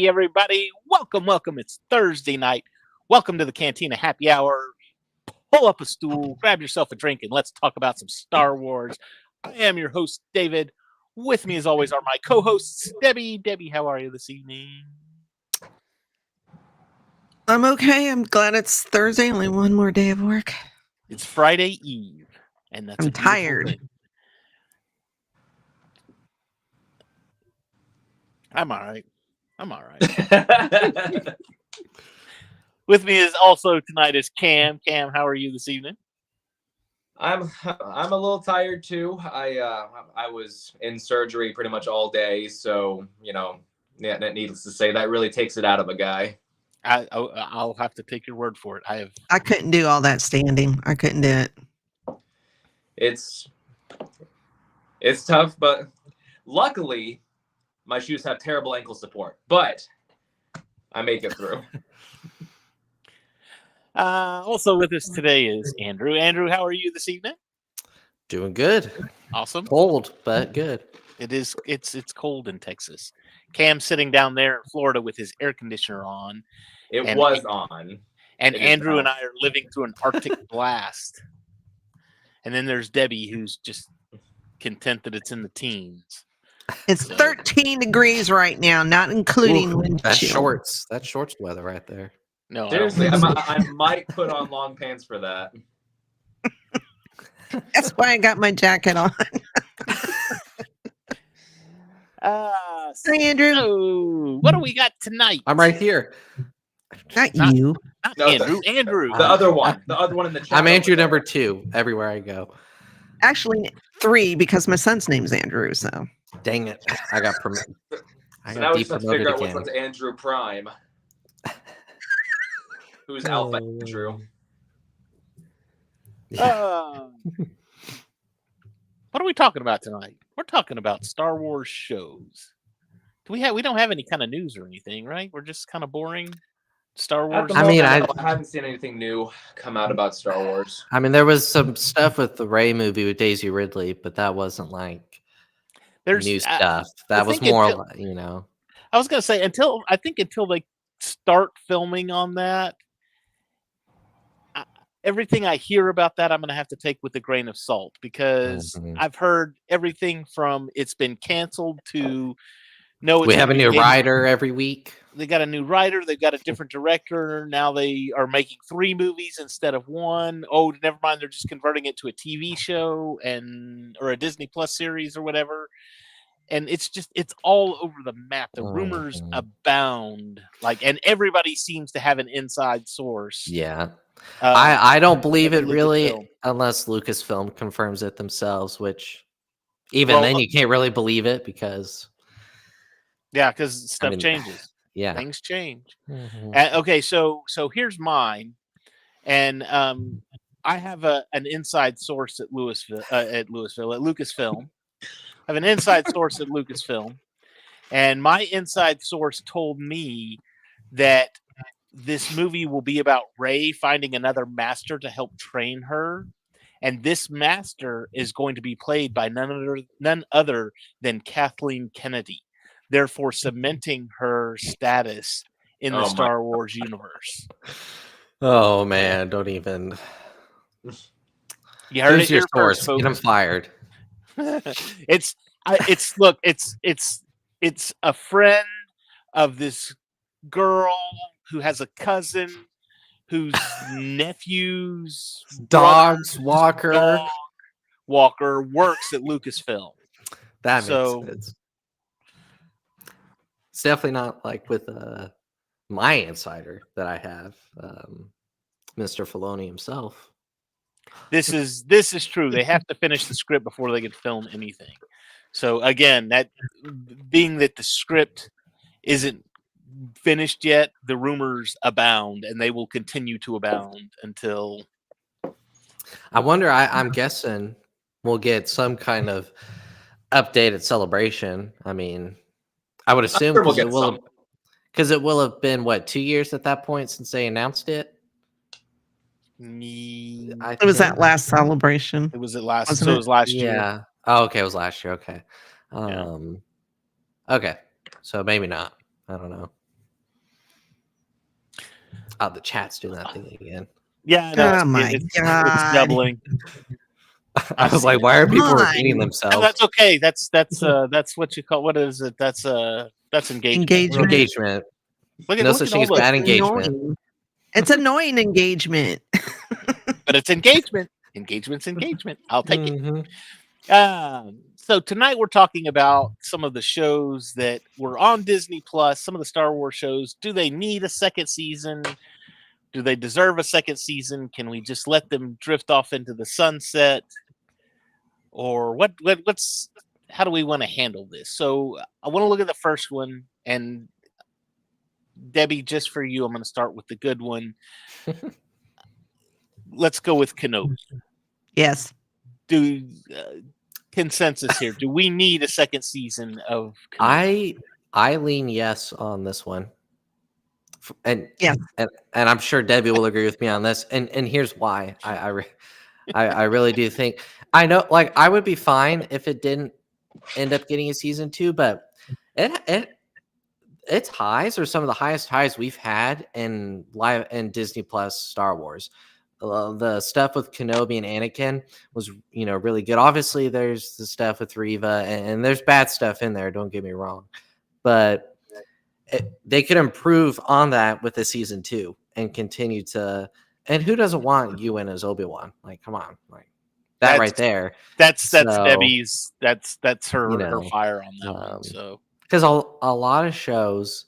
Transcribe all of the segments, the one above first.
everybody. Welcome. It's Thursday night. Welcome to the Cantina Happy Hour. Pull up a stool, grab yourself a drink, and let's talk about some Star Wars. I am your host, David. With me, as always, are my co-hosts, Debbie. Debbie, how are you this evening? I'm okay. I'm glad it's Thursday. Only one more day of work. It's Friday Eve, and that's I'm tired. Thing. I'm all right. With me is also tonight is Cam. Cam, how are you this evening? I'm a little tired too. I was in surgery pretty much all day, so needless to say, that really takes it out of a guy. I'll have to take your word for it. I couldn't do all that standing. I couldn't do it. It's tough, but luckily my shoes have terrible ankle support. But I make it through. Also with us today is Andrew. Andrew, how are you this evening? Doing good. Awesome. Cold, but good. It is. It's cold in Texas. Cam's sitting down there in Florida with his air conditioner on. It was on. And Andrew and I are living through an Arctic blast. And then there's Debbie, who's just content that it's in the teens. It's 13 degrees right now, not including wind that's chill. shorts. That's shorts weather right there. No, seriously, I might put on long pants for that. That's why I got my jacket on. Hi, Andrew. So what do we got tonight? I'm right here. Not you. Not Andrew. Andrew. The other one. The other one in the chat. I'm Andrew number 2 everywhere I go. Actually, 3 because my son's name's Andrew. So. Dang it! I got promoted. So now we just have to figure out which one's Andrew Prime. Who's Alpha Andrew? What are we talking about tonight? We're talking about Star Wars shows. We don't have any kind of news or anything, right? We're just kind of boring Star Wars. I haven't seen anything new come out about Star Wars. I mean, there was some stuff with the Rey movie with Daisy Ridley, but that wasn't like new stuff. That was more, I was gonna say until they start filming on that. Everything I hear about that, I'm going to have to take with a grain of salt because I've heard everything from it's been canceled to no. We have a new writer every week. They got a new writer. They've got a different director. Now they are making 3 movies instead of 1. Oh, never mind. They're just converting it to a TV show or a Disney Plus series or whatever. And it's all over the map. The rumors abound. And everybody seems to have an inside source. Yeah. I don't believe it really unless Lucasfilm confirms it themselves, which then you can't really believe it because stuff changes. Yeah, things change. Okay, so here's mine, and I have an inside source at Lucasfilm. I have an inside source at Lucasfilm, and my inside source told me that this movie will be about Rey finding another master to help train her. And this master is going to be played by none other than Kathleen Kennedy, therefore cementing her status in the Star Wars universe. Oh, man, don't even. You heard it here first, folks. Get him fired. It's a friend of this girl who has a cousin whose nephew's Walker works at Lucasfilm. That makes sense. It's definitely not like with my insider that I have, Mr. Filoni himself. This is true. They have to finish the script before they can film anything. So again, that being that the script isn't finished yet, the rumors abound, and they will continue to abound until. I wonder. I'm guessing we'll get some kind of updated celebration. I mean, I would assume because it will have been 2 years at that point since they announced it. It was that last celebration. It was last year. Yeah. Oh, okay. It was last year. Okay. Okay. So maybe not. I don't know. Oh, the chat's doing that thing again. Yeah, no, Oh my it's God. doubling. I was like, why are people Fine. repeating And themselves? that's okay. That's what you call, what is it? That's engagement. Engagement. Engagement. Look at No look such at thing all as the, bad engagement. Annoying. It's annoying engagement. but it's engagement. Engagement's engagement. I'll take it. Mhm. So tonight we're talking about some of the shows that were on Disney Plus, some of the Star Wars shows. Do they need a second season? Do they deserve a second season? Can we just let them drift off into the sunset? Or what's how do we want to handle this? So I want to look at the first one, and Debbie, just for you, I'm going to start with the good one. Let's go with Kenobi. Yes. Do consensus here? Do we need a second season of Kenobi? I lean yes on this one, and Yes. and I'm sure Debbie will agree with me on this. And here's why. I really do think, I know, like, I would be fine if it didn't end up getting a season 2, but its highs are some of the highest highs we've had in live and Disney Plus Star Wars. The stuff with Kenobi and Anakin was, really good. Obviously, there's the stuff with Reva, and there's bad stuff in there. Don't get me wrong, but they could improve on that with the season 2 and continue to. And who doesn't want Ewan as Obi-Wan? Like, come on, like that right there. That's So, Debbie's. That's her her know, fire on that one. So because a lot of shows,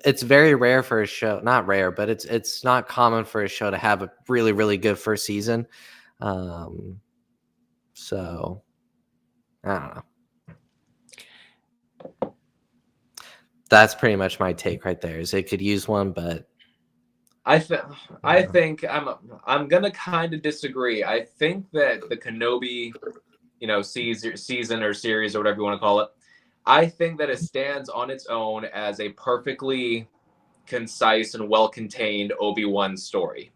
it's very rare for a show, not rare, but it's not common for a show to have a really, really good first season. So I don't know. That's pretty much my take right there. Is it could use one, but I think I'm gonna kind of disagree. I think that the Kenobi, season or series or whatever you want to call it, I think that it stands on its own as a perfectly concise and well-contained Obi-Wan story.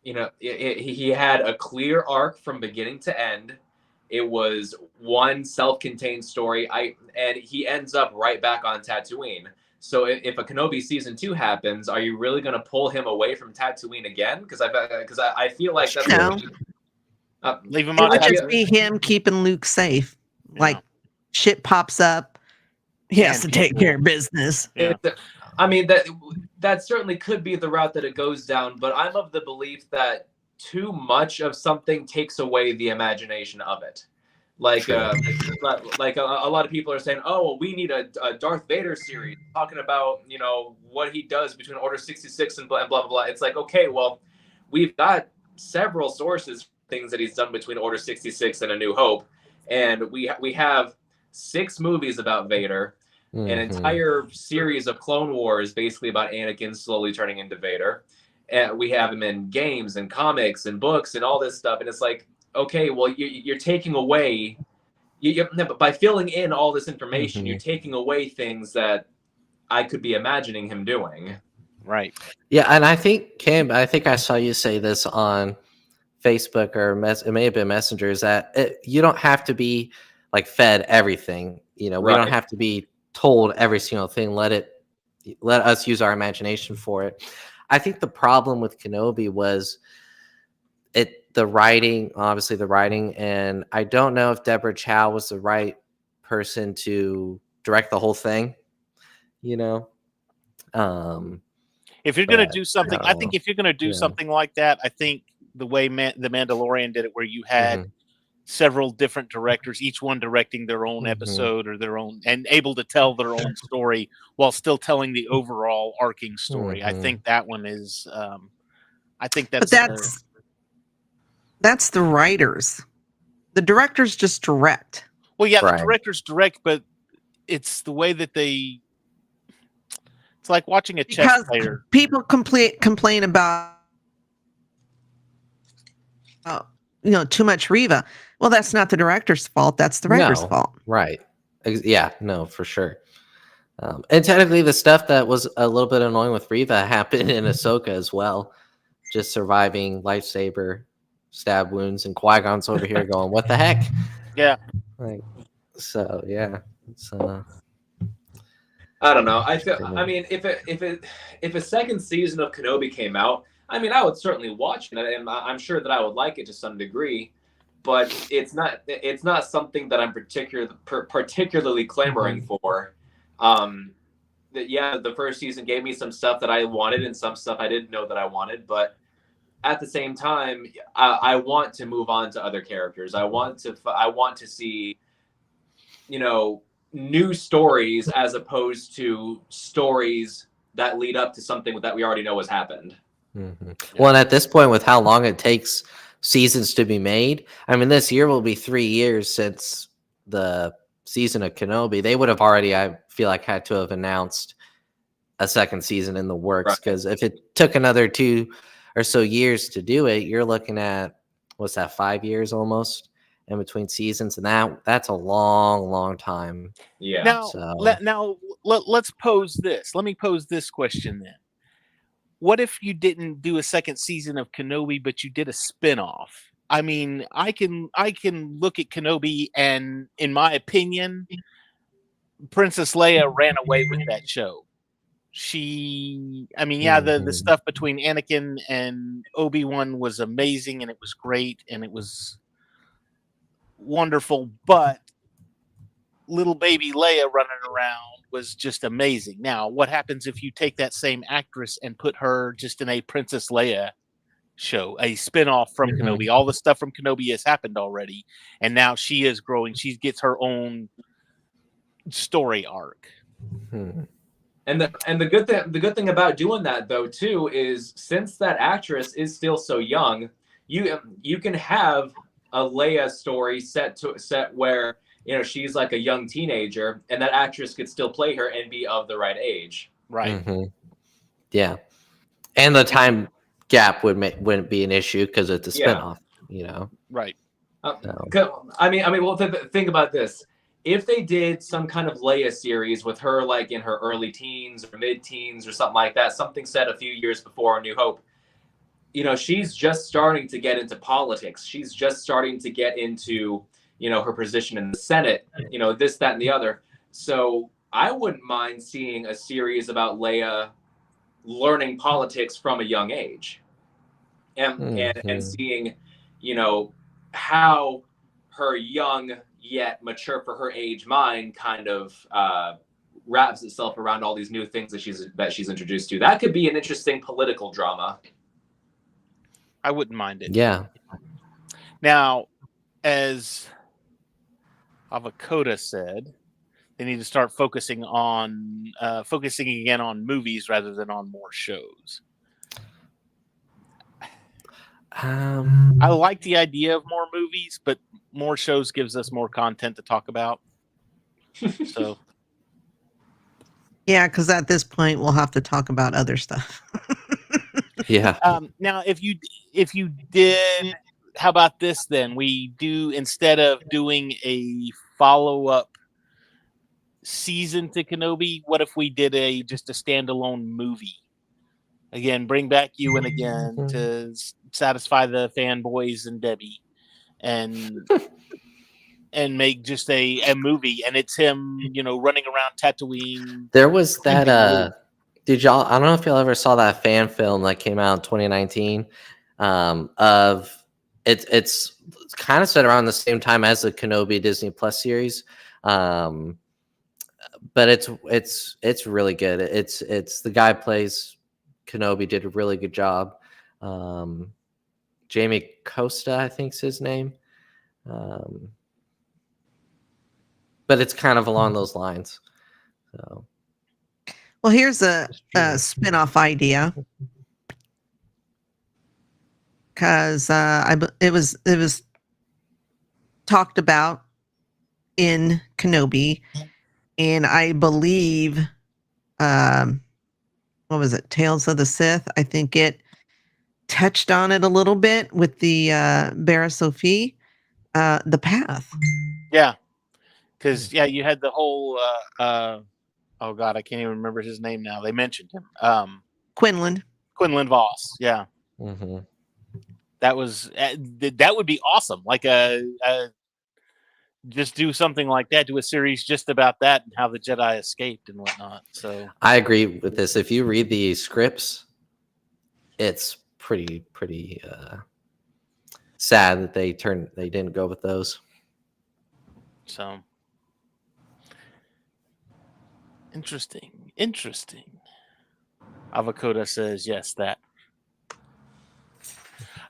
He had a clear arc from beginning to end. It was one self-contained story. And he ends up right back on Tatooine. So if a Kenobi season 2 happens, are you really going to pull him away from Tatooine again? Because I feel like that's leave him It on. would just be him keeping Luke safe. Like shit pops up, he has to take care of business. Yeah. That certainly could be the route that it goes down, but I'm of the belief that too much of something takes away the imagination of it. Like a lot of people are saying, oh, well, we need a Darth Vader series talking about, what he does between Order 66 and blah, blah, blah. It's like, okay, well, we've got several sources, things that he's done between Order 66 and A New Hope. And we have 6 movies about Vader, an entire series of Clone Wars basically about Anakin slowly turning into Vader. And we have him in games and comics and books and all this stuff. And it's like, okay, well, you're taking away, by filling in all this information, you're taking away things that I could be imagining him doing. Right. Yeah, and I think, Kim, I saw you say this on Facebook, or it may have been Messenger, is that you don't have to be like fed everything. We don't have to be told every single thing. Let us use our imagination for it. I think the problem with Kenobi was the writing, and I don't know if Deborah Chow was the right person to direct the whole thing. If you're going to do something, I think if you're going to do something like that, I think the way The Mandalorian did it, where you had several different directors, each one directing their own episode or their own, and able to tell their own story while still telling the overall arcing story. I think that one is, that's the writers. The directors just direct. Well, yeah, the directors direct, but it's the way that they. It's like watching a chess player. People complain about, too much Reva. Well, that's not the director's fault. That's the writer's fault. Right. Yeah, no, for sure. And technically the stuff that was a little bit annoying with Reva happened in Ahsoka as well. Just surviving lightsaber stab wounds, and Qui-Gon's over here going, what the heck? Yeah. Like, so, yeah. It's, I don't know. I mean, if a second season of Kenobi came out, I mean, I would certainly watch it, and I'm sure that I would like it to some degree. But it's not something that I'm particularly clamoring for. The first season gave me some stuff that I wanted and some stuff I didn't know that I wanted, but at the same time, I want to move on to other characters. I want to see, new stories as opposed to stories that lead up to something that we already know has happened. Mm-hmm. Well, and at this point, with how long it takes seasons to be made, I mean, this year will be 3 years since the season of Kenobi. They would have already, I feel like, had to have announced a second season in the works, because if it took another 2 or so years to do it, you're looking at, what's that, 5 years almost in between seasons, and that's a long time. Yeah. Now, let's pose this. Let me pose this question then. What if you didn't do a second season of Kenobi, but you did a spinoff? I mean, I can look at Kenobi, and in my opinion, Princess Leia ran away with that show. The stuff between Anakin and Obi-Wan was amazing, and it was great, and it was wonderful, but little baby Leia running around was just amazing. Now, what happens if you take that same actress and put her just in a Princess Leia show, a spinoff from Kenobi? All the stuff from Kenobi has happened already, and now she is growing. She gets her own story arc. And the good thing about doing that, though, too, is since that actress is still so young, you can have a Leia story set where she's like a young teenager, and that actress could still play her and be of the right age. Right. Yeah, and the time gap wouldn't be an issue because it's a spinoff. Right. I mean, well, think about this. If they did some kind of Leia series with her like in her early teens or mid-teens or something like that, something set a few years before A New Hope, she's just starting to get into politics. She's just starting to get into, her position in the Senate, this, that, and the other. So I wouldn't mind seeing a series about Leia learning politics from a young age, and seeing, how her young yet mature for her age mind kind of wraps itself around all these new things that she's introduced to. That could be an interesting political drama. I wouldn't mind it. Yeah. Now, as Avocoda said, they need to start focusing again on movies rather than on more shows. I like the idea of more movies, but more shows gives us more content to talk about. So, yeah, because at this point we'll have to talk about other stuff. Yeah. Now, if you did, how about this then? We do, instead of doing a follow-up season to Kenobi, what if we did just a standalone movie? Again, bring back Ewan again to satisfy the fanboys and Debbie, and make just a movie, and it's him, running around Tatooine. There was that. Did y'all? I don't know if y'all ever saw that fan film that came out in 2019. Of it's kind of set around the same time as the Kenobi Disney Plus series. But it's really good. It's the guy plays Kenobi, did a really good job. Jamie Costa, I think's his name. But it's kind of along those lines. So, well, here's a spin-off idea, because it was talked about in Kenobi, and I believe, what was it, Tales of the Sith? I think it touched on it a little bit with the Barra Sophie, the Path. Yeah, because you had the whole oh god, I can't even remember his name now. They mentioned him. Quinlan Voss. Yeah. That would be awesome. Like a just do something like that. Do a series just about that and how the Jedi escaped and whatnot. So I agree with this. If you read the scripts, it's pretty sad that they didn't go with those. So interesting. Avocado says yes. That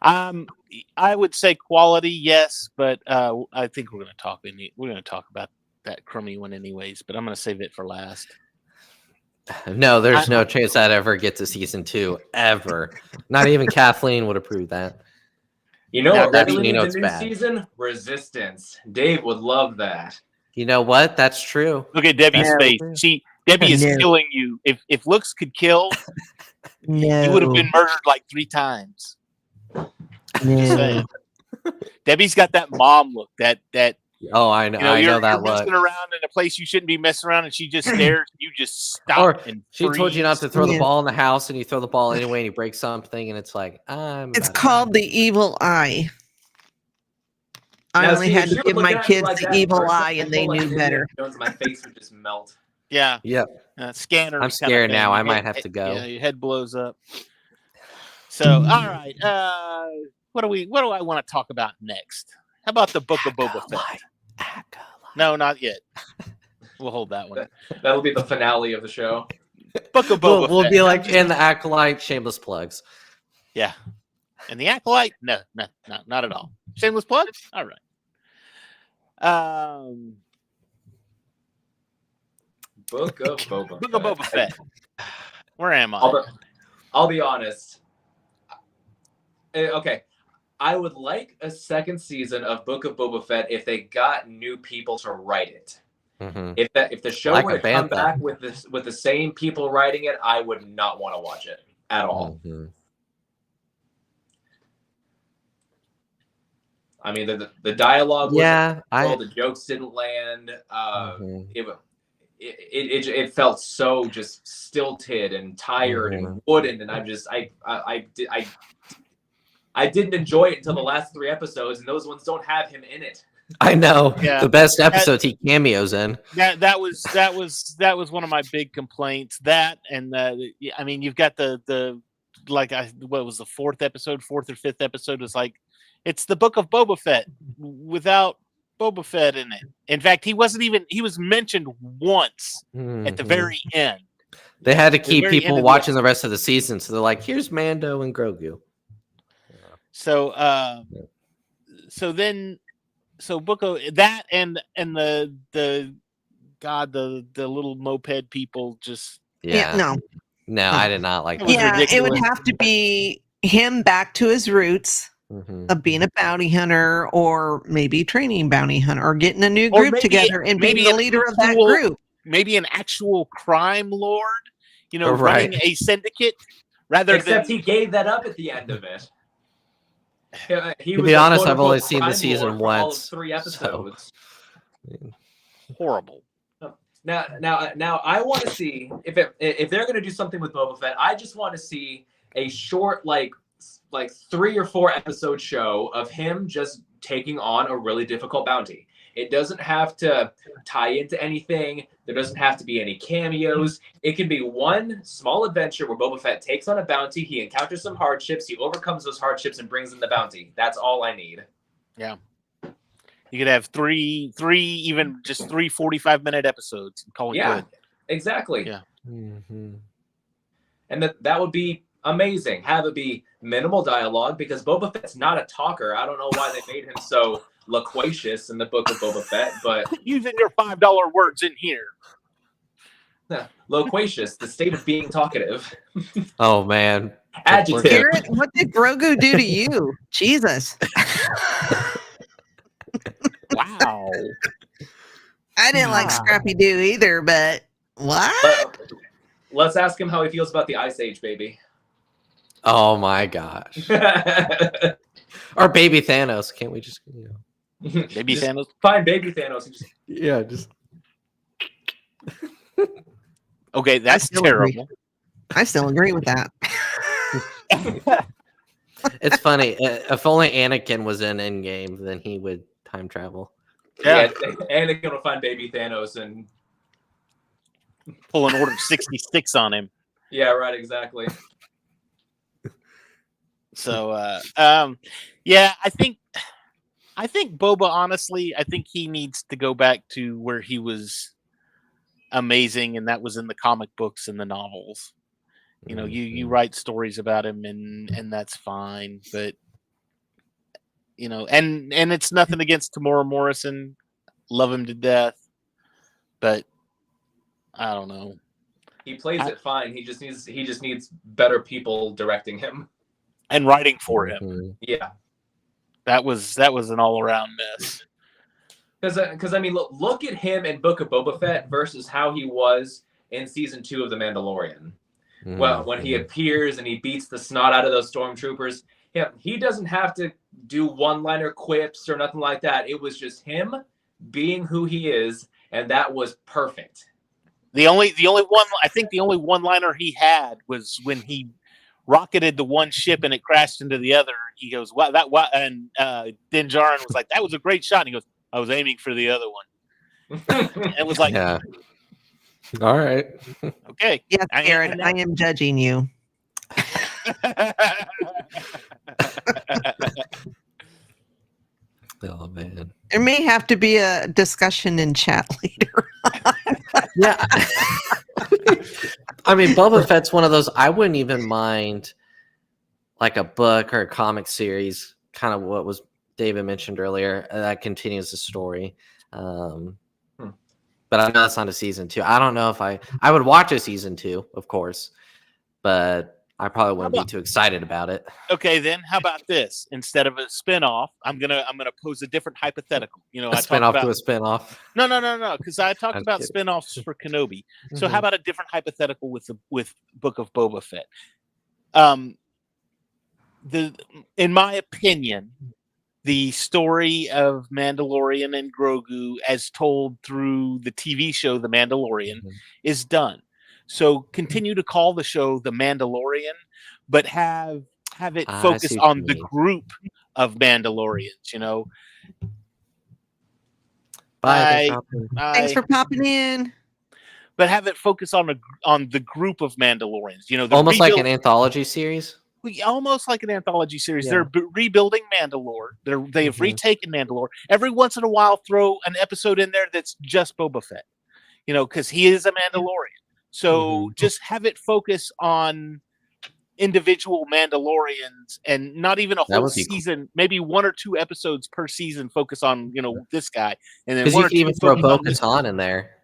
I would say quality, yes, but I think we're going to talk about that crummy one anyways. But I'm going to save it for last. No, there's no chance I'd ever get to season 2 ever. Not even Kathleen would approve that. You know Now, what Debbie, really you know needs a it's new bad. season? Resistance. Dave would love that. You know what? That's true. Look at Debbie's No. face. Debbie is No. killing you. If looks could kill, No. you would have been murdered like 3 times. Just No. saying. Debbie's got that mom look. That Oh, I know. I you're, know that you're look. messing around in a place you shouldn't be messing around, and she just stares. You just stop. Or And she told you not to freeze. throw the Yeah. ball in the house, and you throw the ball anyway, and you break something, and it's like It's called the evil eye. I Now, only see, had if to you give were my looking at me kids like the that evil first, eye, I and they feel like knew an Indiana better. Jones, my face would just melt. Yeah, Yep. scanner. I'm scared now. I might have to go. Yeah, your head blows up. So, all right. What do I want to talk about next? How about the Book of Boba Fett? No, not yet. We'll hold that one. That'll be the finale of the show. Book of Boba We'll Fett. be like in the Acolyte, shameless plugs. Yeah. And the Acolyte? No, not at all. Shameless plug? All right. Book of Boba Fett. Where am I? I'll be honest. Okay. I would like a second season of Book of Boba Fett if they got new people to write it. Mm-hmm. If the show Like were a to come Bantha. back with the same people writing it, I would not want to watch it at all. Mm-hmm. I mean, the dialogue was Yeah, the jokes didn't land. Mhm. It felt so just stilted and tired and wooden, and I didn't enjoy it until the last 3 episodes, and those ones don't have him in it. I know. Yeah. The best episodes he cameos in. That was one of my big complaints. That and I mean, you've got the what was the 4th or 5th episode was like, it's the Book of Boba Fett without Boba Fett in it. In fact, he was mentioned once at the very end. They had to keep very end people of the watching the rest of the season, so they're like, "Here's Mando and Grogu." So, so Book of that and the little moped people just No. No, I did not like It was that. Yeah, it would ridiculous. have to be him back to his roots Mhm. of being a bounty hunter, or maybe training bounty hunter, or getting a new Or group maybe- together and being maybe the an leader of that actual- group. maybe an actual crime lord, Right. running a syndicate rather Except than he gave that up at the end of it. He To was be a honest, I've quote-unquote only seen the crime season lord for all of once, 3 episodes. horrible. Now, I want to see if they're going to do something with Boba Fett. I just want to see a short, like 3 or 4 episode show of him just taking on a really difficult bounty. It doesn't have to tie into anything. There doesn't have to be any cameos. It can be one small adventure where Boba Fett takes on a bounty. He encounters some hardships. He overcomes those hardships and brings in the bounty. That's all I need. Yeah. You could have three, even just 3 45-minute episodes and call it Yeah, good. exactly. Yeah. Mhm. And that would be amazing. Have it be minimal dialogue, because Boba Fett's not a talker. I don't know why they made him so loquacious in the Book of Boba Fett, but Using your $5 words in here. loquacious, the state of being talkative. Oh man. Adjective. Garrett, what did Grogu do to you? Jesus. Wow. I didn't like Scrappy Doo either, but what? Let's ask him how he feels about the Ice Age, baby. Oh my gosh. Or baby Thanos. Can't we just Maybe Just Thanos. find baby Thanos and just Yeah, just Okay, that's still agree. terrible. I still agree with that. it's funny. If only Anakin was in Endgame, then he would time travel. Yeah, and they're gonna find baby Thanos and pull an Order 66 on him. yeah, right, exactly. So, yeah, I think Boba, honestly, I think he needs to go back to where he was amazing, and that was in the comic books and the novels. You know, you write stories about him, and that's fine. But you know, and it's nothing against Tamora Morrison, love him to death, but I don't know. He plays it fine. He just needs better people directing him and writing for him. Yeah, that was an all around mess. Because I mean, look at him in Book of Boba Fett versus how he was in season 2 of The Mandalorian. Well, when he appears and he beats the snot out of those stormtroopers, he doesn't have to do one-liner quips or nothing like that. It was just him being who he is, and that was perfect. The only one-liner he had was when he rocketed the one ship and it crashed into the other. He goes, "Wow, that!" And Din Djarin was like, "That was a great shot." And he goes, "I was aiming for the other one." And it was like, yeah. All right. Okay. Yes, Aaron, I am judging you. Oh man. There may have to be a discussion in chat later. Yeah. I mean, Boba Fett's one of those I wouldn't even mind like a book or a comic series, kind of what was David mentioned earlier, that continues the story. But I know that's not a season 2. I don't know if I would watch a season 2, of course, but I probably wouldn't be too excited about it. Okay, then how about this? Instead of a spinoff, I'm gonna pose a different hypothetical. You know, a spinoff to a spinoff. No, because I talked about spinoffs for Kenobi. So how about a different hypothetical with Book of Boba Fett? In my opinion, the story of Mandalorian and Grogu, as told through the TV show The Mandalorian, is done. So continue to call the show The Mandalorian, but have it focus on the group of Mandalorians. You know. Bye. Thanks for popping in. But have it focus on the group of Mandalorians. You know, almost like an anthology series. Almost like an anthology series. Yeah. They're rebuilding Mandalore. They have retaken Mandalore. Every once in a while, throw an episode in there that's just Boba Fett. You know, because he is a Mandalorian. So just have it focus on individual Mandalorians and not even a whole season. Cool. Maybe 1 or 2 episodes per season focus on this guy, and then because you can even throw Bo-Katan in there.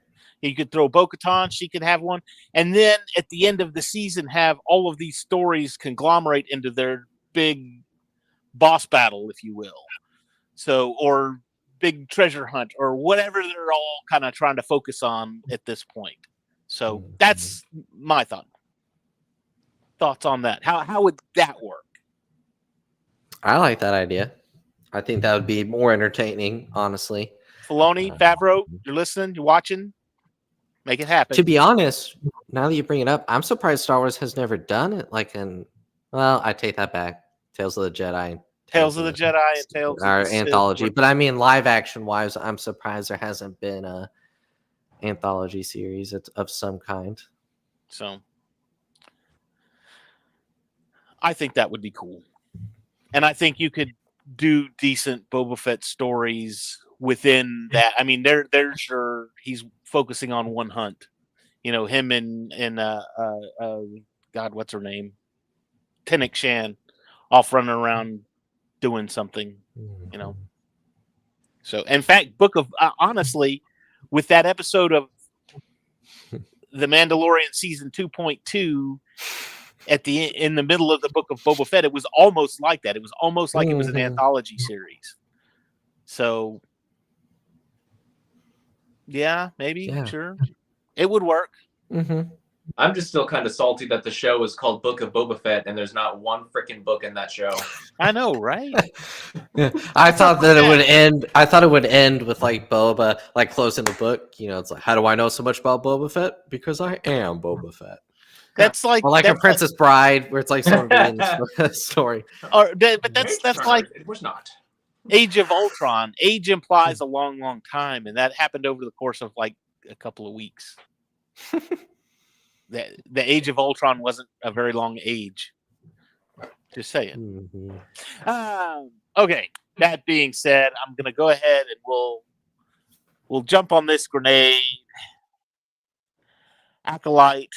You could throw Bo-Katan, she could have one. And then at the end of the season, have all of these stories conglomerate into their big boss battle, if you will. So, or big treasure hunt, or whatever they're all kind of trying to focus on at this point. So that's my thoughts on that. How would that work? I like that idea. I think that would be more entertaining, honestly. Filoni, Favreau, you're listening, you're watching. Make it happen. To be honest, now that you bring it up, I'm surprised Star Wars has never done it. Well, I take that back. Tales of the Jedi. Tales of the Jedi and Tales of the anthology. But I mean, live action wise, I'm surprised there hasn't been a anthology series of some kind. So I think that would be cool. And I think you could do decent Boba Fett stories within that. I mean, there's your he's focusing on one hunt. You know, him and God, what's her name? Tennant Shan off running around doing something, you know. So in fact, honestly, with that episode of The Mandalorian season 2.2 in the middle of the Book of Boba Fett, it was almost like that. It was almost like it was an anthology series. So yeah, maybe, sure. It would work. I'm just still kind of salty that the show is called Book of Boba Fett and there's not one freaking book in that show. I know, right? I thought that it would end. I thought it would end with like Boba, like closing the book. You know, it's like, how do I know so much about Boba Fett? Because I am Boba Fett. That's like, or like a Princess Bride, where it's like some story. But that's like it was not. Age of Ultron. Age implies a long, long time, and that happened over the course of like a couple of weeks. The Age of Ultron wasn't a very long age. Just saying. Okay. That being said, I'm gonna go ahead and we'll jump on this grenade. Acolyte.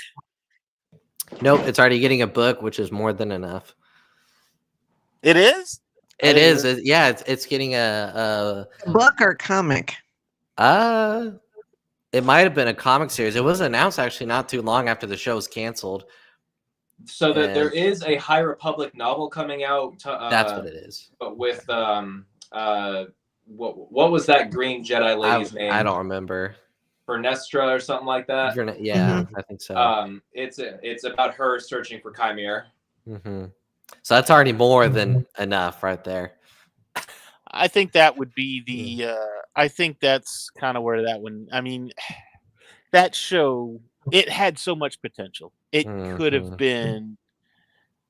Nope, it's already getting a book, which is more than enough. It is? It is. Yeah, it's getting a book or comic. It might have been a comic series. It was announced actually not too long after the show was canceled. So that there is a High Republic novel coming out. That's what it is. But with what was that green Jedi lady's name? I don't remember. Vernestra or something like that. Yeah, I think so. It's about her searching for Chimera. So that's already more than enough right there. I think that would be the. I think that's kind of where that one. I mean, that show, it had so much potential. It could have been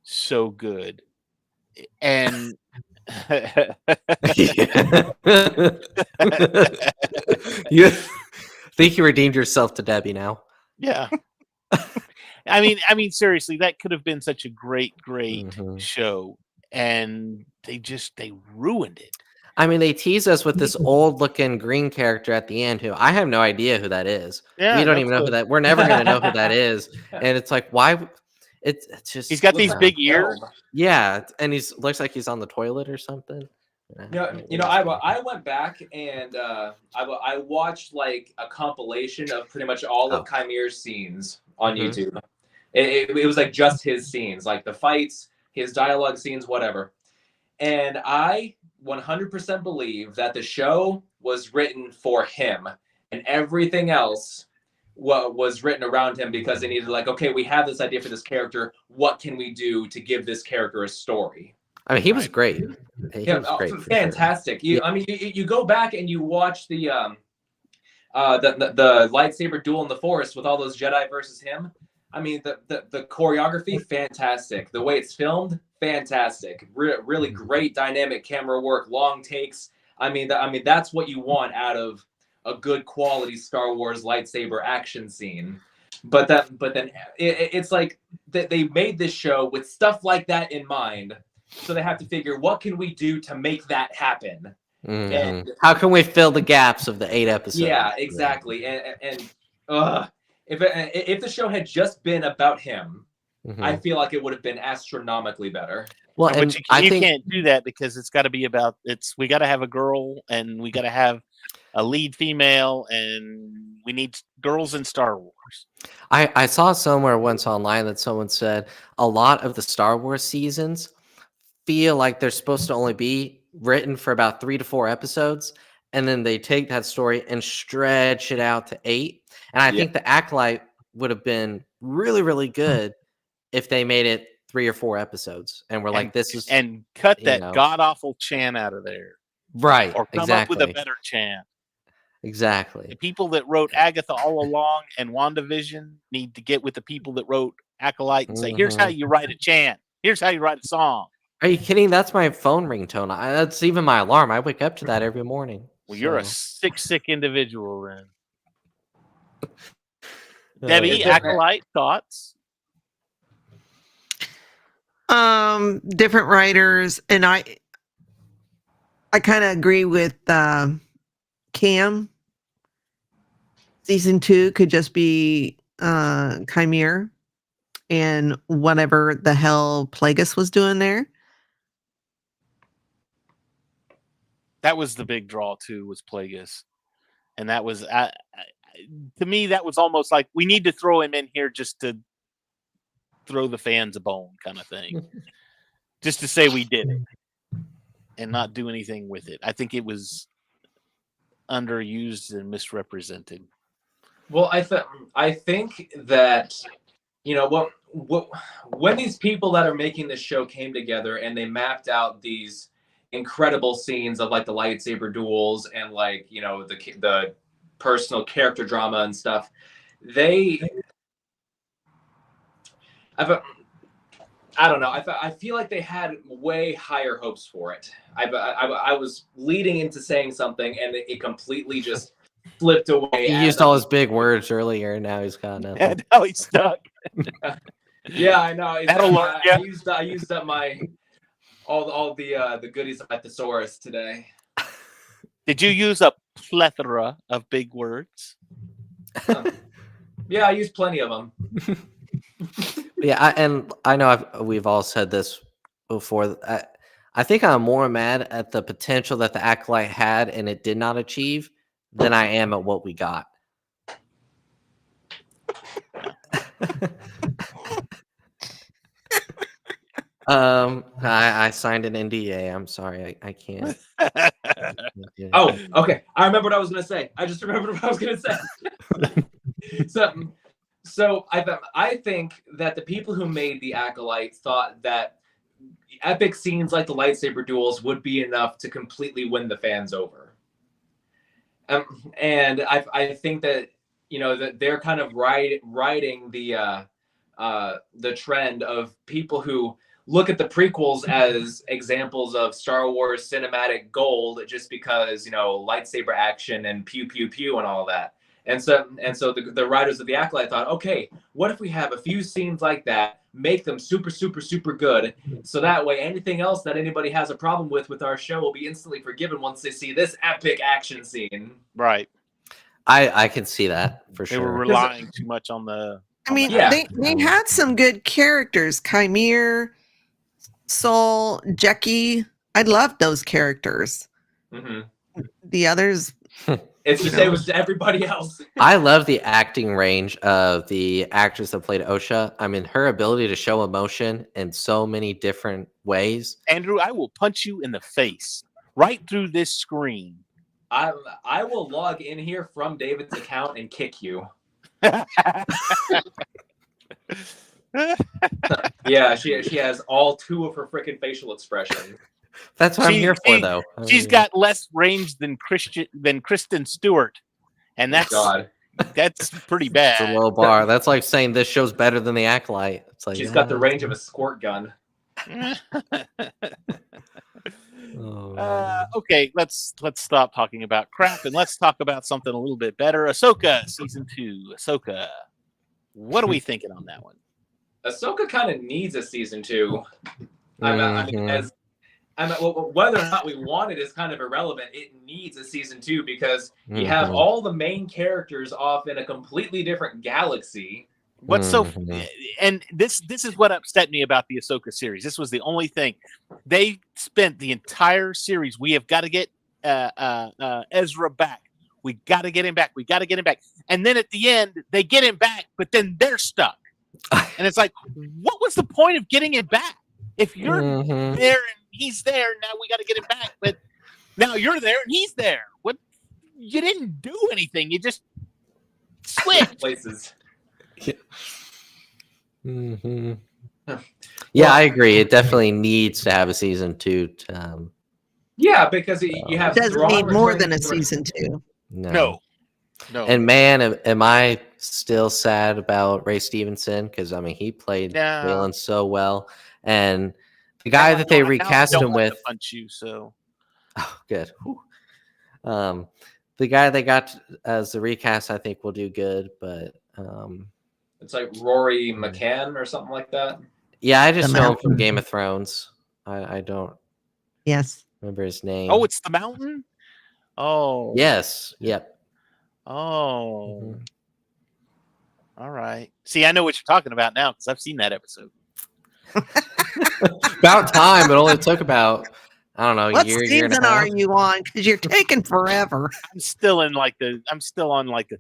so good, and you think you redeemed yourself to Debbie now? Yeah. I mean, seriously, that could have been such a great show, and they ruined it. I mean, they tease us with this old-looking green character at the end, who I have no idea who that is. Yeah, we don't even know who that. We're never going to know who that is, and it's like, why? It's just he's got these big ears. Yeah, and looks like he's on the toilet or something. I went back and I watched like a compilation of pretty much all of Chimera's scenes on YouTube. It was like just his scenes, like the fights, his dialogue scenes, whatever. And I 100% believe that the show was written for him, and everything else was written around him because they needed, like, okay, we have this idea for this character. What can we do to give this character a story? I mean, he was great. He was great, fantastic. Sure. I mean, you go back and you watch the lightsaber duel in the forest with all those Jedi versus him. I mean, the choreography, fantastic. The way it's filmed, fantastic. Really great dynamic camera work, long takes. I mean, that's what you want out of a good quality Star Wars lightsaber action scene. But then it's like they made this show with stuff like that in mind. So they have to figure, what can we do to make that happen? And how can we fill the gaps of the 8 episodes? Yeah, exactly. And if the show had just been about him, I feel like it would have been astronomically better. Well, but you can't do that because it's got to be about we got to have a girl and we got to have a lead female, and we need girls in Star Wars. I saw somewhere once online that someone said a lot of the Star Wars seasons feel like they're supposed to only be written for about 3 to 4 episodes, and then they take that story and stretch it out to 8. And I think the Acolyte would have been really, really good if they made it 3 or 4 episodes, and we're like, this is, and cut that god awful chant out of there, right? Or come up with a better chant. Exactly. The people that wrote Agatha all along and WandaVision need to get with the people that wrote Acolyte and say, here's how you write a chant. Here's how you write a song. Are you kidding? That's my phone ringtone. That's even my alarm. I wake up to that every morning. Well, you're a sick individual then. Debbie, Acolyte, thoughts? Different writers, and I kind of agree with Cam. Season 2 could just be Chimera and whatever the hell Plagueis was doing there. That was the big draw too, was Plagueis, and that was to me that was almost like we need to throw him in here just to throw the fans a bone, kind of thing, just to say we did it and not do anything with it. I think it was underused and misrepresented. Well, I think that, you know, what when these people that are making this show came together and they mapped out these incredible scenes of like the lightsaber duels and like, you know, the personal character drama and I don't know. I feel like they had way higher hopes for it. I was leading into saying something, and it completely just flipped away. He used all his big words earlier, and now he's got nothing. And now he's stuck. Yeah, I know. That'll learn I you. used up my all the goodies of my thesaurus today. Did you use a plethora of big words? Yeah, I used plenty of them. Yeah, and I know we've all said this before. I think I'm more mad at the potential that the Acolyte had and it did not achieve than I am at what we got. I signed an NDA. I'm sorry, I can't. Oh, okay. I remember what I was gonna say. I just remembered what I was gonna say. So I think that the people who made the Acolyte thought that epic scenes like the lightsaber duels would be enough to completely win the fans over. And I think that that they're kind of riding the trend of people who look at the prequels as examples of Star Wars cinematic gold just because lightsaber action and pew pew pew and all that. And so the writers of the Acolyte thought, okay, what if we have a few scenes like that, make them super, super, super good, so that way anything else that anybody has a problem with our show will be instantly forgiven once they see this epic action scene. Right. I can see that for They sure. were relying too much on the. I mean, Yeah. they had some good characters. Chimere, Soul, Jecki. I loved those characters. Mm-hmm. The others. It's just it was everybody else. I love the acting range of the actress that played Osha. I mean, her ability to show emotion in so many different ways. Andrew, I will punch you in the face right through this screen. I will log in here from David's account and kick you. Yeah, she has all two of her freaking facial expressions. That's what I'm here for, though. She's got less range than Kristen Stewart, and that's pretty bad. It's a low bar. That's like saying this show's better than the Acolyte. It's like She's got the range of a squirt gun. Okay, let's stop talking about crap and let's talk about something a little bit better. Ahsoka season 2. Ahsoka, what are we thinking on that one? Ahsoka kind of needs a season 2. I mean, whether or not we want it is kind of irrelevant. It needs a season 2 because you have all the main characters off in a completely different galaxy. What's and this is what upset me about the Ahsoka series. This was the only thing. They spent the entire series. We have got to get Ezra back. We got to get him back. We got to get him back. And then at the end, they get him back, but then they're stuck. And it's like, what was the point of getting him back? If you're there and he's there, now we got to get him back. But now you're there and he's there. What? You didn't do anything. You just switched places. Yeah, I agree. It definitely needs to have a season 2. Yeah, because you have. It doesn't need more than a season 2. No. And man, am I still sad about Ray Stevenson because I mean he played Waylon so well, and the guy that they recast him with. Punch you, so. Oh, good. The guy they got as the recast, I think, will do good, but it's like Rory McCann or something like that. Yeah, I just know him from Game of Thrones. I don't. Yes. Remember his name. Oh, it's the Mountain. Oh. Yes. Yep. Oh. All right. See, I know what you're talking about now because I've seen that episode. About time. It only took about, I don't know, what year season and a half. are you on? Because you're taking forever. I'm still on like the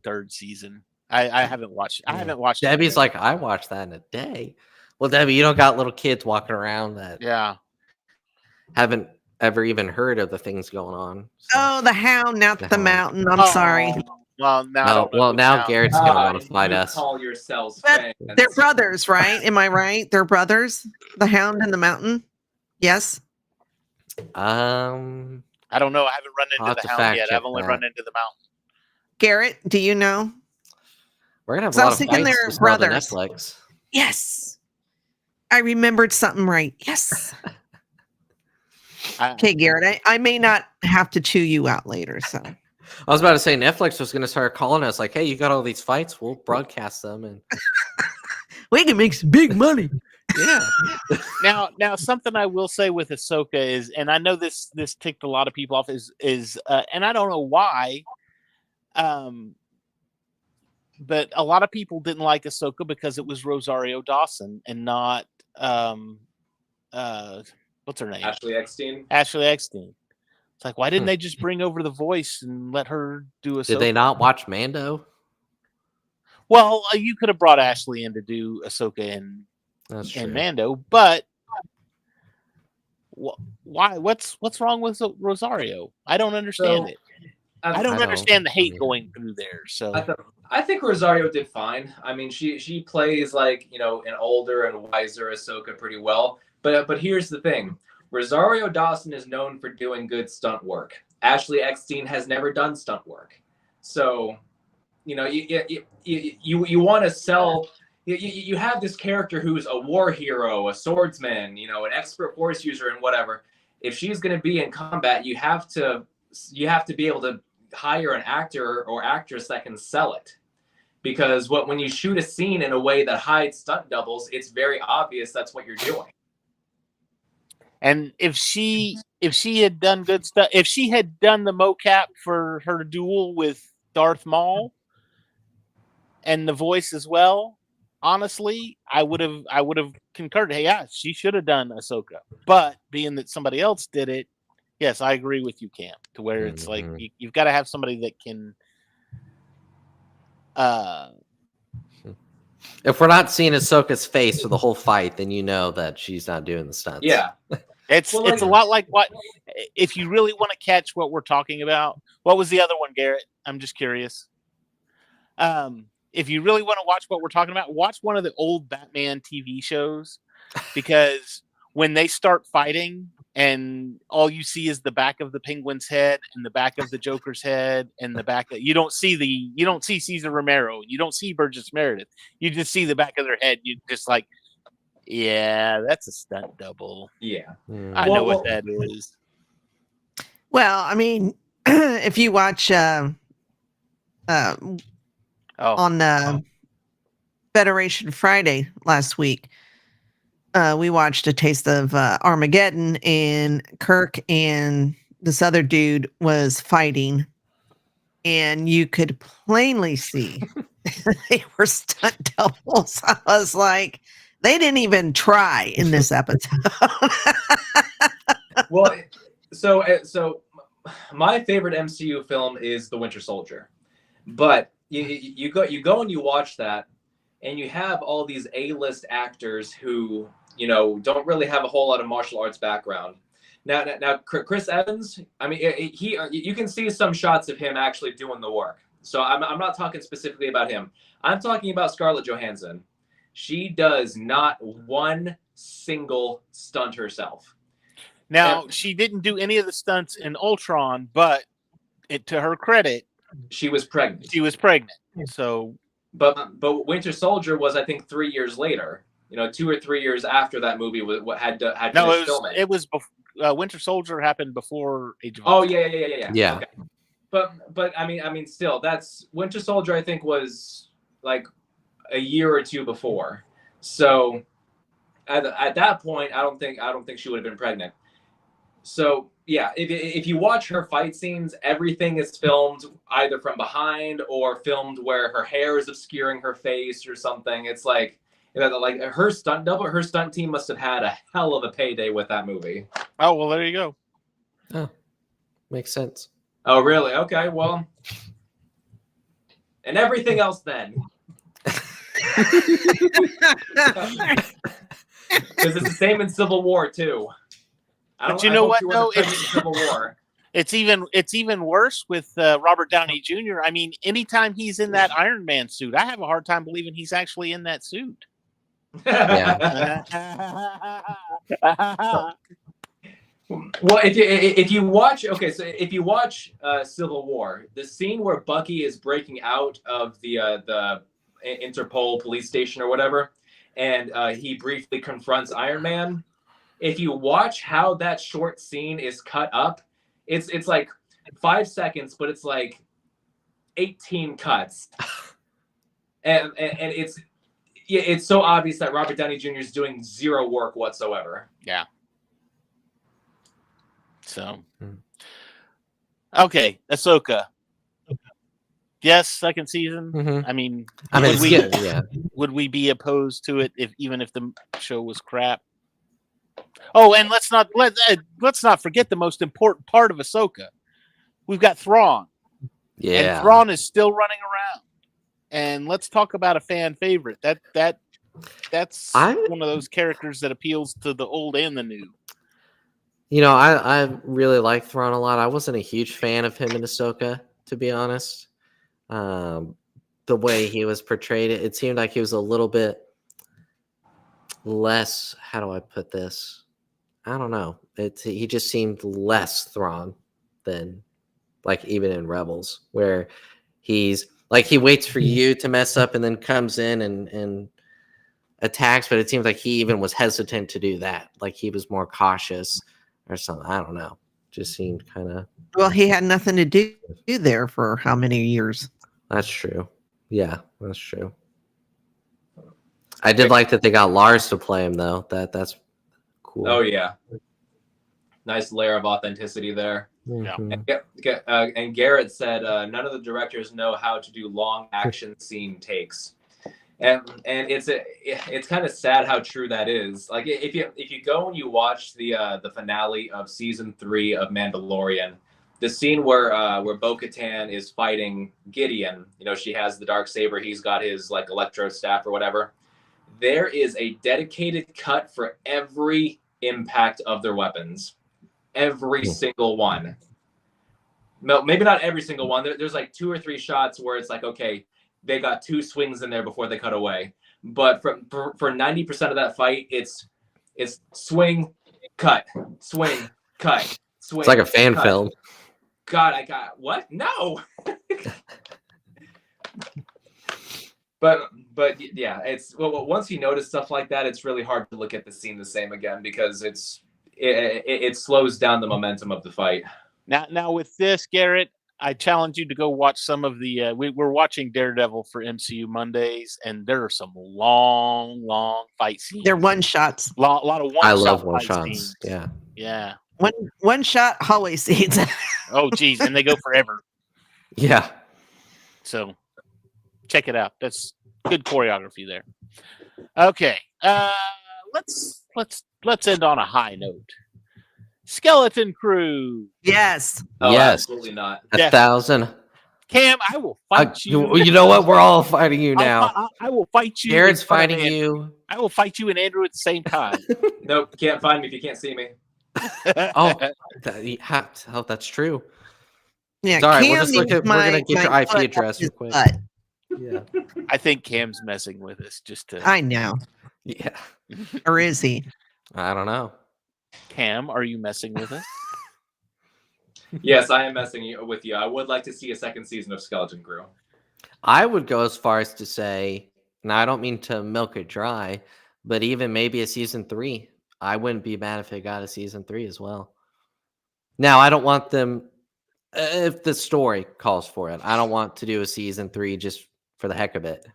third season. I haven't watched. I haven't watched. Debbie's like, I watched that in a day. Well, Debbie, you don't got little kids walking around that haven't ever even heard of the things going on. So. Oh, the Hound, not the Mountain. I'm sorry. Well, now Garrett's gonna want to fight us. Call yourselves but fans. They're brothers, right? Am I right? They're brothers. The Hound and the Mountain. Yes. I don't know. I haven't run into the Hound yet. I've only run into the Mountain. Garrett, do you know? We're gonna have a lot of fights they're brothers. Netflix. Yes. I remembered something right. Yes. I- Okay, Garrett, I may not have to chew you out later. So I was about to say Netflix was going to start calling us like, "Hey, you got all these fights? We'll broadcast them." And we can make some big money. yeah, now something I will say with Ahsoka is, and I know this ticked a lot of people off, is and I don't know why, but a lot of people didn't like Ahsoka because it was Rosario Dawson and not what's her name? Ashley Eckstein. Ashley Eckstein. It's like, why didn't they just bring over the voice and let her do Ahsoka? did they not watch Mando? Well, you could have brought Ashley in to do Ahsoka and Mando, but why? What's wrong with Rosario? I don't understand it. I don't understand the hate going through there. So I think Rosario did fine. I mean, she plays like, you know, an older and wiser Ahsoka pretty well. But here's the thing: Rosario Dawson is known for doing good stunt work. Ashley Eckstein has never done stunt work, so you know you want to sell. You have this character who's a war hero, a swordsman, you know, an expert force user, and whatever. If she's going to be in combat, you have to be able to hire an actor or actress that can sell it. Because when you shoot a scene in a way that hides stunt doubles, it's very obvious that's what you're doing. And if she had done good stuff, if she had done the mocap for her duel with Darth Maul and the voice as well, honestly, I would have concurred. Hey, yeah, she should have done Ahsoka. But being that somebody else did it, yes, I agree with you, Cam. To where it's like you've got to have somebody that can. If we're not seeing Ahsoka's face for the whole fight, then you know that she's not doing the stunts. Yeah. It's a lot like what if you really want to catch what we're talking about. What was the other one, Garrett? I'm just curious. If you really want to watch what we're talking about, watch one of the old Batman TV shows, because when they start fighting and all you see is the back of the Penguin's head and the back of the Joker's head and the back of, you don't see Cesar Romero, you don't see Burgess Meredith, you just see the back of their head. You just like, yeah, that's a stunt double. Yeah. I know what that is. Well, I mean, if you watch on Federation Friday last week, we watched a taste of Armageddon, and Kirk and this other dude was fighting, and you could plainly see they were stunt doubles. I was like, they didn't even try in this episode. Well, so my favorite MCU film is The Winter Soldier, but you go and you watch that, and you have all these A-list actors who, you know, don't really have a whole lot of martial arts background. Now, Chris Evans, I mean, you can see some shots of him actually doing the work. So I'm not talking specifically about him. I'm talking about Scarlett Johansson. She does not one single stunt herself. Now, she didn't do any of the stunts in Ultron, but to her credit, she was pregnant. So, but Winter Soldier was, I think, 3 years later. You know, 2 or 3 years after that movie had finished filming. It was Winter Soldier happened before Age of Ultron. Yeah. Okay. But I mean, still, that's Winter Soldier. I think was like a year or two before. So at that point, I don't think she would have been pregnant. So yeah, if you watch her fight scenes, everything is filmed either from behind or filmed where her hair is obscuring her face or something. It's like, you know, like her stunt team must have had a hell of a payday with that movie. Oh, well, there you go. Oh, makes sense. Oh, really? Okay, well, and everything else then. Because it's the same in Civil War too. But you know what? No, Civil War. It's even worse with Robert Downey Jr. I mean, anytime he's in that Iron Man suit, I have a hard time believing he's actually in that suit. Yeah. Well, if you watch, okay, so if you watch Civil War, the scene where Bucky is breaking out of the Interpol police station or whatever, and he briefly confronts Iron Man. If you watch how that short scene is cut up, it's like 5 seconds, but it's like 18 cuts, and it's so obvious that Robert Downey Jr. is doing zero work whatsoever. Yeah. So, okay, Ahsoka. Yes, second season. Mm-hmm. I mean, would we be opposed to it even if the show was crap? Oh, and let's not forget the most important part of Ahsoka. We've got Thrawn. Yeah, and Thrawn is still running around. And let's talk about a fan favorite. That's one of those characters that appeals to the old and the new. You know, I really like Thrawn a lot. I wasn't a huge fan of him in Ahsoka, to be honest. The way he was portrayed, it seemed like he was a little bit less. How do I put this? I don't know. He just seemed less Thrawn than like even in Rebels, where he's like he waits for you to mess up and then comes in and attacks. But it seems like he even was hesitant to do that. Like he was more cautious or something. I don't know. Just seemed kind of. Well, he had nothing to do there for how many years? That's true. Yeah, that's true. I did like that they got Lars to play him though. That's cool. Oh yeah, nice layer of authenticity there. Mhm. And Garrett said none of the directors know how to do long action scene takes, and it's kind of sad how true that is. Like if you go and you watch the finale of season 3 of Mandalorian, the scene where Bo-Katan is fighting Gideon, you know, she has the Darksaber, he's got his like electro staff or whatever. There is a dedicated cut for every impact of their weapons. Every single one. No, maybe not every single one. There's like 2 or 3 shots where it's like, okay, they got 2 swings in there before they cut away. But for 90% of that fight, it's swing, cut, swing, cut, swing. It's like a fan cut. film. God, I got what? No. But yeah, it's once you notice stuff like that, it's really hard to look at the scene the same again because it slows down the momentum of the fight. Now with this, Garrett, I challenge you to go watch some of the. We're watching Daredevil for MCU Mondays, and there are some long fight scenes. They're one shots. A lot of one. I love one shots. Scenes. Yeah. One shot hallway scenes. Oh geez, and they go forever. Yeah. So check it out. That's good choreography there. Okay. Let's end on a high note. Skeleton Crew. Yes. Oh, yes. Absolutely not. 1,000. Cam, I will fight you. You know what? We're all fighting you now. I will fight you. Garrett's fighting you. I will fight you and Andrew at the same time. Nope, can't find me if you can't see me. That's true. Yeah. Sorry, Cam we're gonna get your IP address real quick. Butt. Yeah. I think Cam's messing with us just to. I know. Yeah. Or is he? I don't know. Cam, are you messing with us? Yes, I am messing with you. I would like to see a second season of Skeleton Crew. I would go as far as to say, now I don't mean to milk it dry, but even maybe a season 3. I wouldn't be mad if it got a season 3 as well. Now, I don't want them, if the story calls for it, I don't want to do a season 3 just for the heck of it.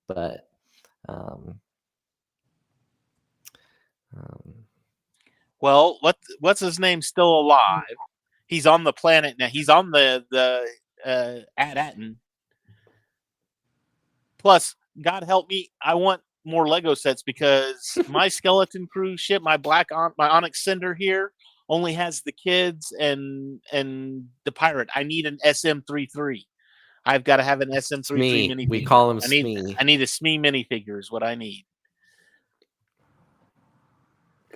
But, well, what's his name still alive? He's on the planet now. He's on the At-Atten. Plus, God help me, I want more Lego sets because my Skeleton Crew ship, my Onyx Cinder here, only has the kids and the pirate. I need an SM-33. I've got to have an SM-33 minifigure. We call him Smee. I need a Smee minifigure is what I need.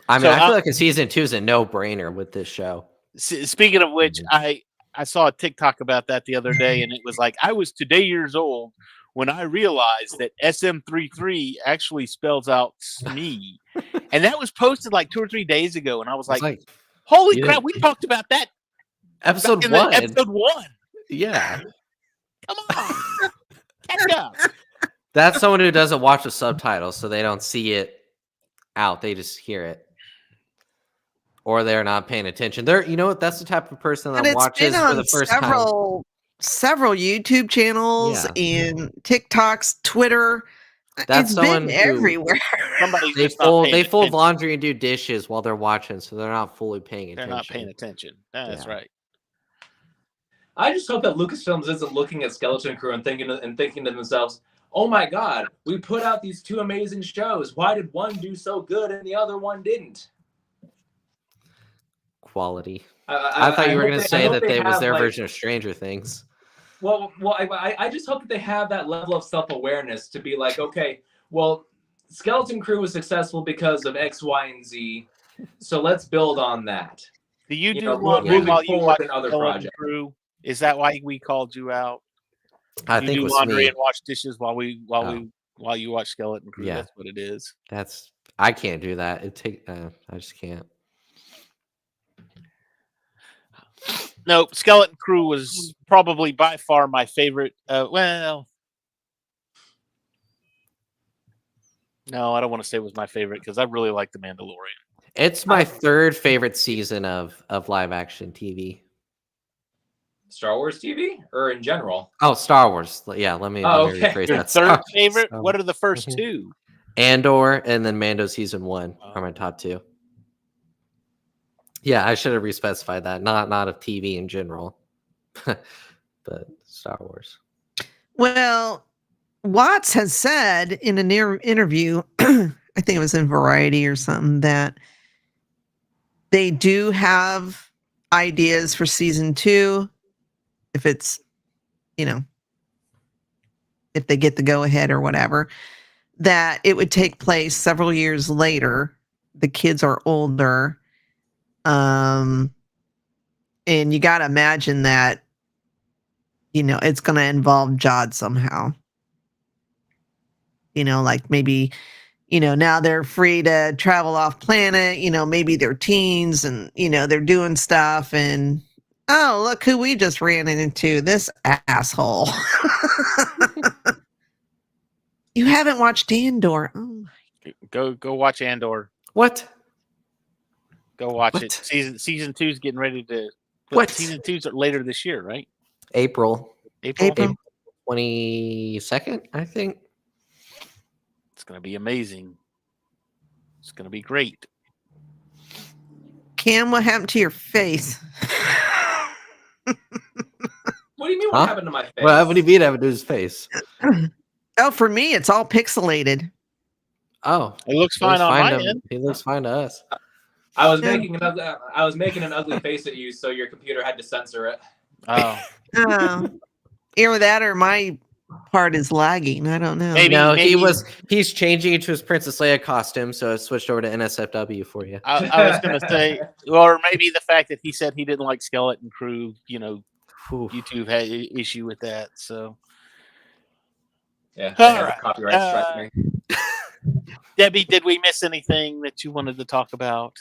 I mean, I feel like a season 2 is a no-brainer with this show. Speaking of which, I saw a TikTok about that the other day, and it was like, I was today years old when I realized that SM-33 actually spells out Smee. And that was posted like 2 or 3 days ago, and I was like holy crap, we talked about that episode 1. Episode 1. Yeah. Come on. Catch up. That's someone who doesn't watch the subtitles, so they don't see it out. They just hear it. Or they're not paying attention. You know what? That's the type of person But that it's watches been for on the first time. several YouTube channels and TikToks, Twitter. That's It's someone been who everywhere. Somebody's they just not paying fold attention. laundry and do dishes while they're watching, so they're not fully paying attention. They're not paying attention. That's right. I just hope that Lucasfilms isn't looking at Skeleton Crew and thinking to themselves, "Oh my God, we put out these two amazing shows. Why did one do so good and the other one didn't?" Quality. I thought you were going to say that they was their version of Stranger Things. Well, I just hope that they have that level of self-awareness to be like, okay, well, Skeleton Crew was successful because of X, Y, and Z, so let's build on that. Do you do laundry while you watch Skeleton Crew? Is that why we called you out? I think you do laundry and wash dishes while you watch Skeleton Crew. Yeah. That's what it is. I can't do that. I just can't. No, Skeleton Crew was probably by far my favorite. No, I don't want to say it was my favorite because I really like The Mandalorian. It's my third favorite season of live action TV. Star Wars TV or in general? Oh, Star Wars. Yeah, let me rephrase Your that. third favorite? What are the first two? Andor and then Mando season 1 are my top two. Yeah, I should have respecified that. Not of TV in general, but Star Wars. Well, Watts has said in an interview, I think it was in Variety or something, that they do have ideas for season 2. If it's, if they get the go ahead or whatever, that it would take place several years later. The kids are older. And you got to imagine that, it's going to involve Jod somehow. Like maybe, now they're free to travel off planet, maybe they're teens and, they're doing stuff and, oh, look who we just ran into, this asshole. You haven't watched Andor. Oh my. Go watch Andor. What? Go watch it. Season 2 is getting ready to. What? Season 2's later this year, right? April 22nd, I think. It's going to be amazing. It's going to be great. Cam, what happened to your face? What do you mean? What happened to my face? Well, what do you mean happened to his face? Oh, for me, it's all pixelated. Oh, it looks fine on my end. He looks fine to us. I was making an ugly face at you, so your computer had to censor it. Oh. Either that or my part is lagging. I don't know. Maybe. He's changing into his Princess Leia costume, so it switched over to NSFW for you. I was going to say, or maybe the fact that he said he didn't like Skeleton Crew, YouTube had an issue with that. So, yeah, right. Copyright strike me. Debbie, did we miss anything that you wanted to talk about?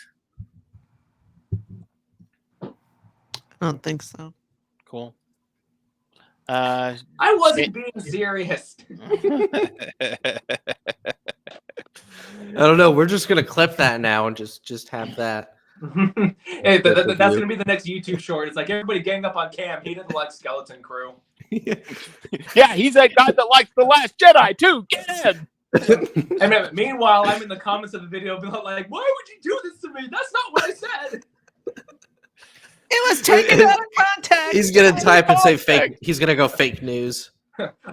I don't think so. Cool. I wasn't being serious. I don't know. We're just gonna clip that now and just have that. Hey, that's gonna be the next YouTube short. It's like everybody gang up on Cam. He didn't like Skeleton Crew. Yeah, he's that guy that likes The Last Jedi too. Get in. And meanwhile, I'm in the comments of the video being like, "Why would you do this to me? That's not what I said." It was taken out of context. He's gonna type and say fake. He's gonna go fake news.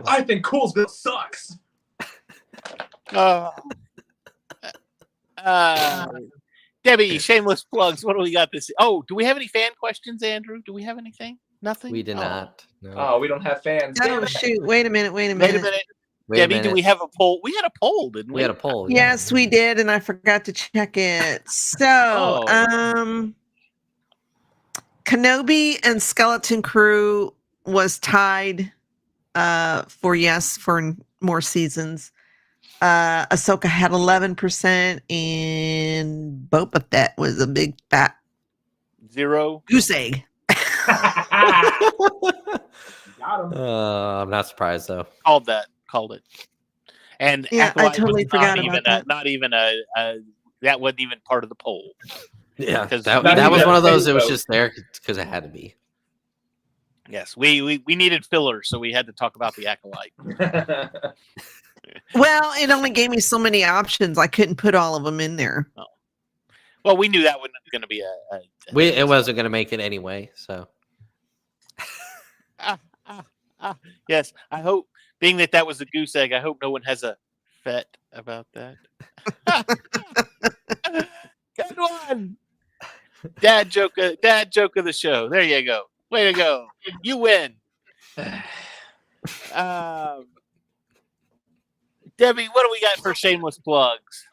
I think Coolsville sucks. Debbie, shameless plugs. What do we got this? Oh, do we have any fan questions, Andrew? Do we have anything? Nothing. We did not. No. Oh, we don't have fans. Oh shoot! Wait a minute. Wait a minute. Debbie, do we have a poll? We had a poll, didn't we? We had a poll. Yes, we did, and I forgot to check it. So, Kenobi and Skeleton Crew was tied for more seasons. Ahsoka had 11%, and Boba Fett was a big fat 0 goose egg. Got him. I'm not surprised though. Called it. And Yeah, I Acolyte totally was forgot about that. not even a that wasn't even part of the poll. Yeah, Because that Not was even one a of those. It was vote. just there because it had to be. Yes, we needed fillers, so we had to talk about the Acolyte. Well, it only gave me so many options. I couldn't put all of them in there. Well, we knew that wasn't going to be a It wasn't going to make it anyway. So yes. I hope, being that was a goose egg, I hope no one has a fet about that. Good one. Dad joke of the show. There you go. Way to go. You win. Debbie, what do we got for shameless plugs?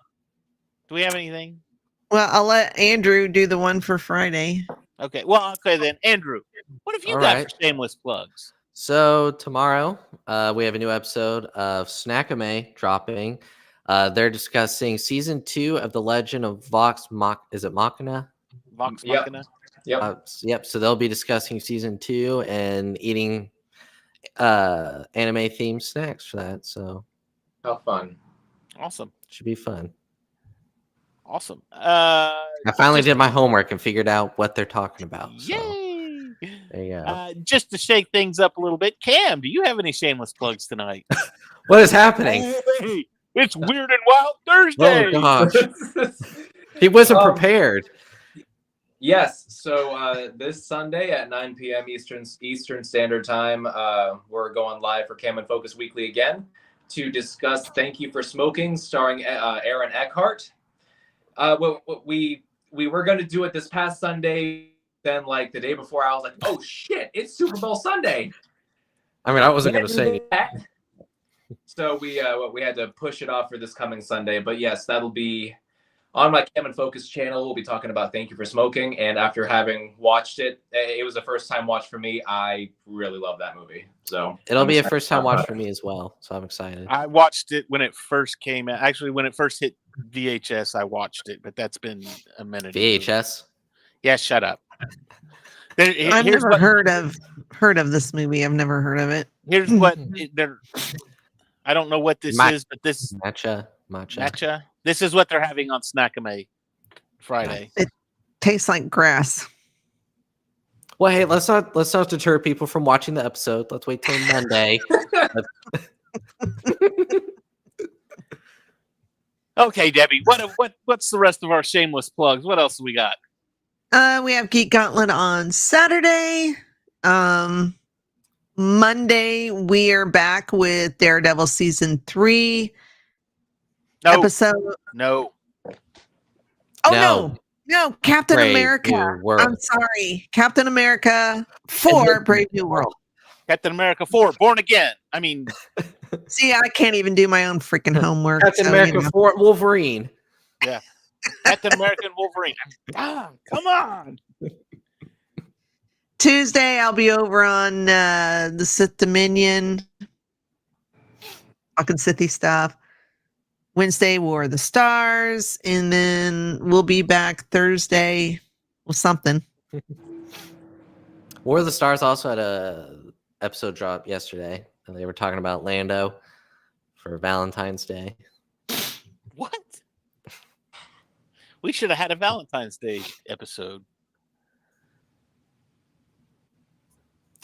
Do we have anything? Well, I'll let Andrew do the one for Friday. Okay. Well, okay then. Andrew, what have you All got right. for shameless plugs? So tomorrow, we have a new episode of Snackame dropping. They're discussing season 2 of The Legend of Vox Machina? Vox Yep. Machina? Yep. So they'll be discussing season 2 and eating anime themed snacks for that. So How fun. Awesome. should be fun. Awesome. I finally did my homework and figured out what they're talking about. So Yay! there you go. Just to shake things up a little bit, Cam, do you have any shameless plugs tonight? What is happening? Hey, it's Weird and Wild Thursday. Oh gosh, he wasn't prepared. Yes. So this Sunday at 9 p.m. Eastern Standard Time, we're going live for Cam and Focus Weekly again to discuss "Thank You for Smoking," starring Aaron Eckhart. We were going to do it this past Sunday. Then, like the day before, I was like, "Oh shit, it's Super Bowl Sunday." I mean, I wasn't going to say. So we had to push it off for this coming Sunday. But yes, that'll be on my Cam and Focus channel. We'll be talking about "Thank You for Smoking," and after having watched it, it was a first time watch for me. I really love that movie. So It'll be a first time watch for me as well. So I'm excited. I watched it when it first came out. Actually, when it first hit VHS, I watched it, but that's been a minute. VHS. Yeah, shut up. I've never heard of this movie. I've never heard of it. Here's what I don't know what this is, but this matcha. This is what they're having on Snackame Friday. It tastes like grass. Well, hey, let's not deter people from watching the episode. Let's wait till Monday. Okay, Debbie, what's the rest of our shameless plugs? What else do we got? We have Geek Gauntlet on Saturday. Monday, we are back with Daredevil season 3 episode. No. Oh no, Captain Brave America. New World. I'm sorry, Captain America 4, Brave New World. Captain America 4, Born Again. I mean, see, I can't even do my own freaking homework. Captain America 4, Wolverine. Yeah. Captain America and Wolverine. Come on. Tuesday, I'll be over on the Sith Dominion. Talking Sithy stuff. Wednesday, War of the Stars. And then we'll be back Thursday with something. War of the Stars also had a episode drop yesterday. And they were talking about Lando for Valentine's Day. What? We should have had a Valentine's Day episode.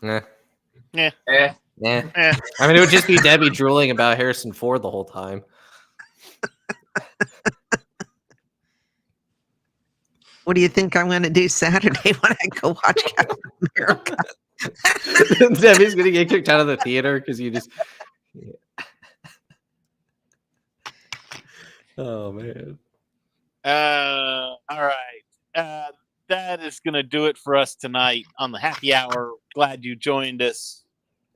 Eh. Yeah. Eh. I mean, it would just be Debbie drooling about Harrison Ford the whole time. What do you think I'm going to do Saturday when I go watch Captain America? Debbie's going to get kicked out of the theater because you just... Oh, man. All right. That is going to do it for us tonight on the happy hour. Glad you joined us,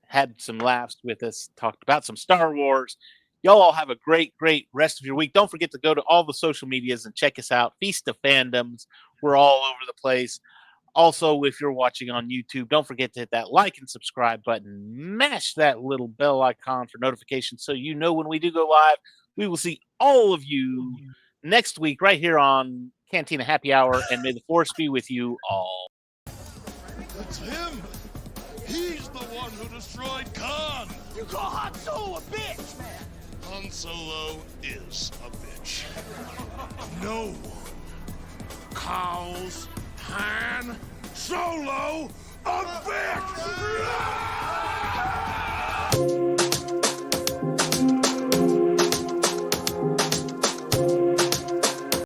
had some laughs with us, talked about some Star Wars. Y'all all have a great rest of your week. Don't forget to go to all the social medias and check us out. Feast of Fandoms. We're all over the place. Also, if you're watching on YouTube, don't forget to hit that like and subscribe button. Mash that little bell icon for notifications so you know when we do go live. We will see all of you next week right here on Cantina Happy Hour, and may the force be with you all. It's him. He's the one who destroyed Khan. You call Han Solo a bitch, man. Han Han Solo is a bitch. No one calls Han Solo a bitch!